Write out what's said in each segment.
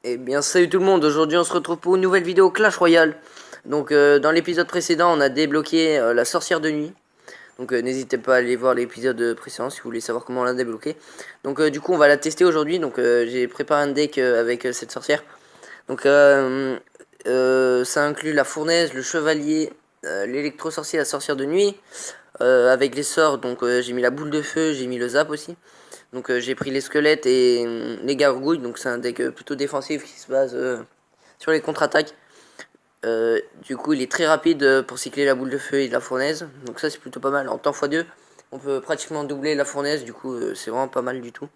Eh bien salut tout le monde, aujourd'hui on se retrouve pour une nouvelle vidéo Clash Royale. Donc dans l'épisode précédent on a débloqué la sorcière de nuit. Donc n'hésitez pas à aller voir l'épisode précédent si vous voulez savoir comment on l'a débloqué. Donc du coup on va la tester aujourd'hui, donc j'ai préparé un deck avec cette sorcière. Donc ça inclut la fournaise, le chevalier, l'électro-sorcier, la sorcière de nuit. Avec les sorts, donc j'ai mis la boule de feu, j'ai mis le zap aussi. Donc j'ai pris les squelettes et les gargouilles, donc c'est un deck plutôt défensif qui se base sur les contre-attaques. Du coup il est très rapide pour cycler la boule de feu et la fournaise, donc ça c'est plutôt pas mal. En temps x2, on peut pratiquement doubler la fournaise, du coup c'est vraiment pas mal du tout.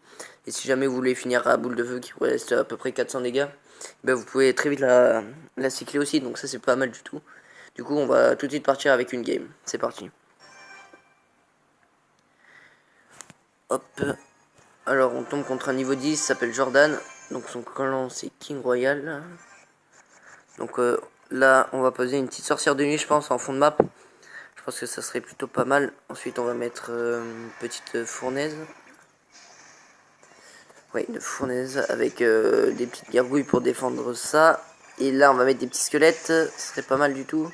Et si jamais vous voulez finir à boule de feu qui reste à peu près 400 dégâts, ben vous pouvez très vite la cycler aussi, donc ça c'est pas mal du tout. Du coup on va tout de suite partir avec une game, c'est parti. Hop. Alors on tombe contre un niveau 10, s'appelle Jordan. Donc son clan c'est King Royal. Donc là on va poser une petite sorcière de nuit je pense en fond de map. Je pense que ça serait plutôt pas mal. Ensuite on va mettre une petite fournaise. Ouais, une fournaise avec des petites gargouilles pour défendre ça. Et là on va mettre des petits squelettes, ce serait pas mal du tout.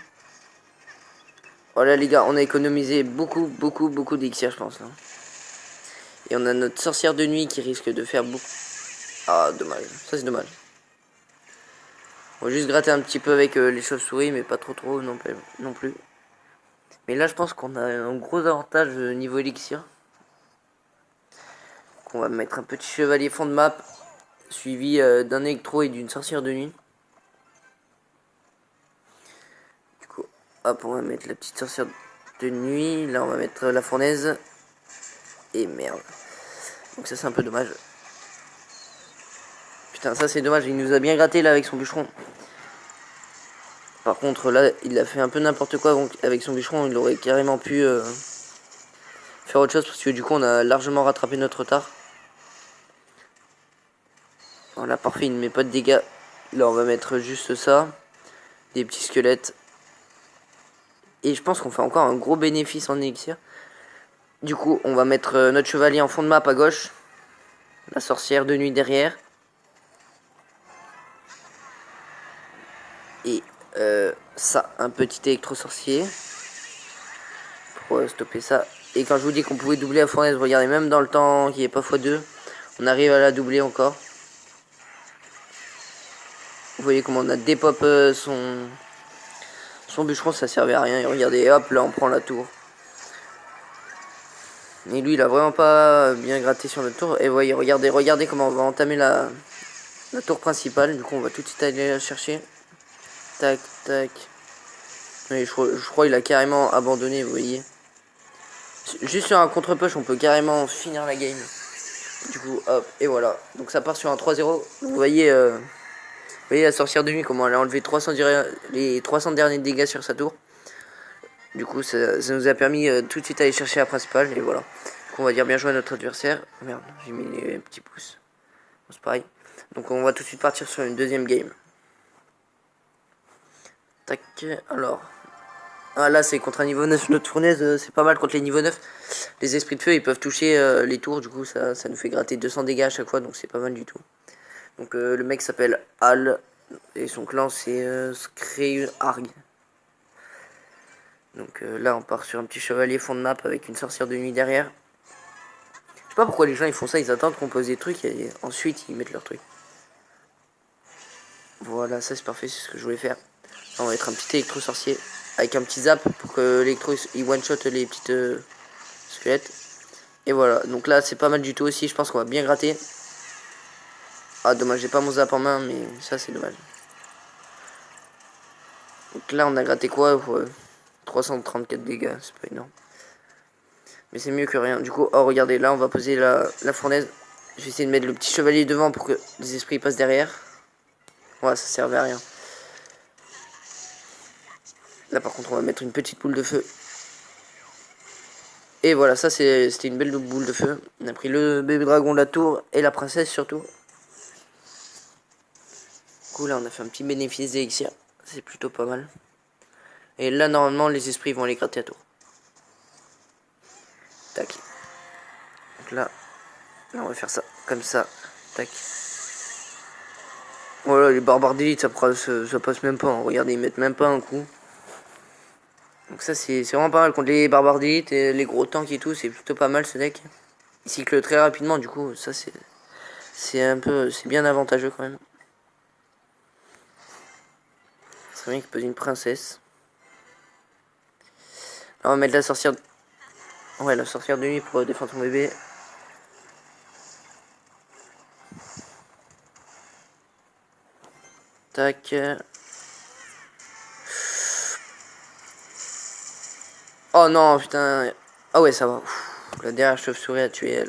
Voilà les gars, on a économisé beaucoup d'élixir je pense là. Et on a notre sorcière de nuit qui risque de faire beaucoup. Ah dommage, ça c'est dommage. On va juste gratter un petit peu avec les chauves-souris, mais pas trop non plus. Mais là, je pense qu'on a un gros avantage niveau élixir. On va mettre un petit chevalier fond de map, suivi d'un électro et d'une sorcière de nuit. Du coup, hop, on va mettre la petite sorcière de nuit. Là, on va mettre la fournaise. Et merde. Donc ça, c'est un peu dommage. Putain, ça, c'est dommage. Il nous a bien gratté là avec son bûcheron. Par contre, là, il a fait un peu n'importe quoi avec son bûcheron. Il aurait carrément pu faire autre chose parce que du coup, on a largement rattrapé notre retard. Voilà, parfait, il ne met pas de dégâts. Là, on va mettre juste ça. Des petits squelettes. Et je pense qu'on fait encore un gros bénéfice en élixir. Du coup, on va mettre notre chevalier en fond de map à gauche. La sorcière de nuit derrière. Et ça, un petit électro-sorcier. Pour stopper ça. Et quand je vous dis qu'on pouvait doubler la fournaise, regardez, même dans le temps qui est pas x2, on arrive à la doubler encore. Vous voyez comment on a dépop son bûcheron, ça servait à rien. Et regardez, hop, là on prend la tour. Et lui, il a vraiment pas bien gratté sur notre tour. Et voyez, regardez comment on va entamer la tour principale. Du coup, on va tout de suite aller la chercher. Tac, tac. Et je crois qu'il a carrément abandonné, vous voyez. Juste sur un contre-push, on peut carrément finir la game. Du coup, hop, et voilà. Donc ça part sur un 3-0. Vous voyez la sorcière de nuit, comment elle a enlevé les 300 derniers dégâts sur sa tour. Du coup, ça nous a permis tout de suite d'aller chercher la principale. Et voilà. Donc on va dire bien joué à notre adversaire. Merde, j'ai mis les petits pouces. Bon, c'est pareil. Donc on va tout de suite partir sur une deuxième game. Tac, alors. Ah là c'est contre un niveau 9, notre fournaise c'est pas mal contre les niveaux 9. Les esprits de feu ils peuvent toucher les tours, du coup ça nous fait gratter 200 dégâts à chaque fois, donc c'est pas mal du tout. Donc le mec s'appelle Al et son clan c'est Screyarg. Donc là on part sur un petit chevalier fond de map avec une sorcière de nuit derrière. Je sais pas pourquoi les gens ils font ça, ils attendent qu'on pose des trucs et ensuite ils mettent leurs trucs. Voilà, ça c'est parfait, c'est ce que je voulais faire. Là, on va mettre un petit électro sorcier avec un petit zap pour que l'électro il one shot les petites squelettes. Et voilà, donc là c'est pas mal du tout aussi, je pense qu'on va bien gratter. Ah dommage, j'ai pas mon zap en main, mais ça c'est dommage. Donc là on a gratté quoi 334 dégâts, c'est pas énorme. Mais c'est mieux que rien. Du coup, oh regardez, là on va poser la fournaise. Je vais essayer de mettre le petit chevalier devant pour que les esprits passent derrière. Ouais, ça servait à rien. Là par contre on va mettre une petite boule de feu. Et voilà, ça c'était une belle boule de feu. On a pris le bébé dragon de la tour et la princesse surtout. Du coup là on a fait un petit bénéfice d'élixir. C'est plutôt pas mal. Et là normalement les esprits vont aller gratter à tour. Tac. Donc là on va faire ça comme ça. Tac. Voilà, les barbares d'élite, ça passe même pas. Hein. Regardez, ils mettent même pas un coup. Donc ça, c'est vraiment pas mal. Contre les barbares d'élite et les gros tanks et tout, c'est plutôt pas mal ce deck. Il cycle très rapidement, du coup, ça c'est bien avantageux quand même. C'est vrai qu'il pose une princesse. Alors, on va mettre la sorcière. Ouais, la sorcière de nuit pour défendre ton bébé. Tac. Oh non, putain. Ah ouais, ça va. Ouf. La dernière chauve-souris a tué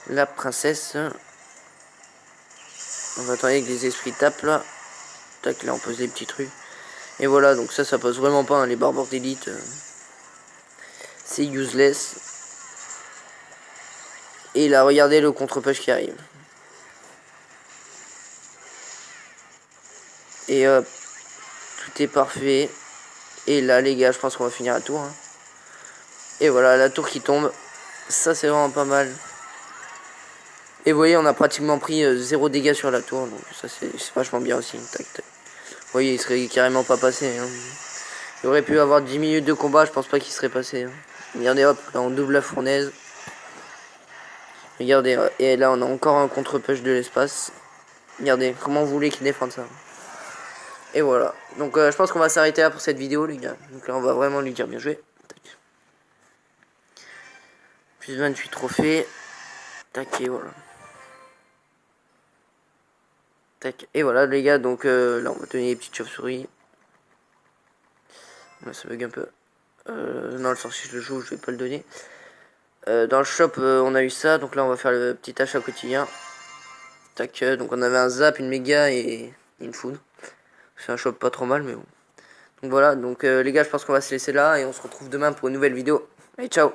la princesse. On va attendre que les esprits tapent là. Tac, là on pose des petits trucs. Et voilà, donc ça passe vraiment pas. Hein, les barbares d'élite. C'est useless. Et là, regardez le contre-push qui arrive. Et hop. Tout est parfait. Et là, les gars, je pense qu'on va finir la tour. Hein. Et voilà, la tour qui tombe. Ça, c'est vraiment pas mal. Et vous voyez, on a pratiquement pris 0 dégâts sur la tour. Donc ça, c'est vachement bien aussi. Tac, tac. Vous voyez, il serait carrément pas passé. Hein. Il aurait pu avoir 10 minutes de combat. Je pense pas qu'il serait passé. Hein. Regardez, hop, là, on double la fournaise. Regardez, et là, on a encore un contre-push de l'espace. Regardez, comment vous voulez qu'il défende ça. Et voilà. Donc, je pense qu'on va s'arrêter là pour cette vidéo, les gars. Donc là, on va vraiment lui dire bien joué. Tac. Plus 28 trophées. Tac, et voilà. Tac, et voilà, les gars. Donc là, on va donner les petites chauves-souris. Là, ça bug un peu. Non, le sorcier, je le joue, je vais pas le donner. Dans le shop, on a eu ça. Donc là, on va faire le petit achat quotidien. Tac, donc on avait un zap, une méga et une food. C'est un shop pas trop mal, mais bon. Donc voilà, donc les gars, je pense qu'on va se laisser là et on se retrouve demain pour une nouvelle vidéo. Allez, ciao!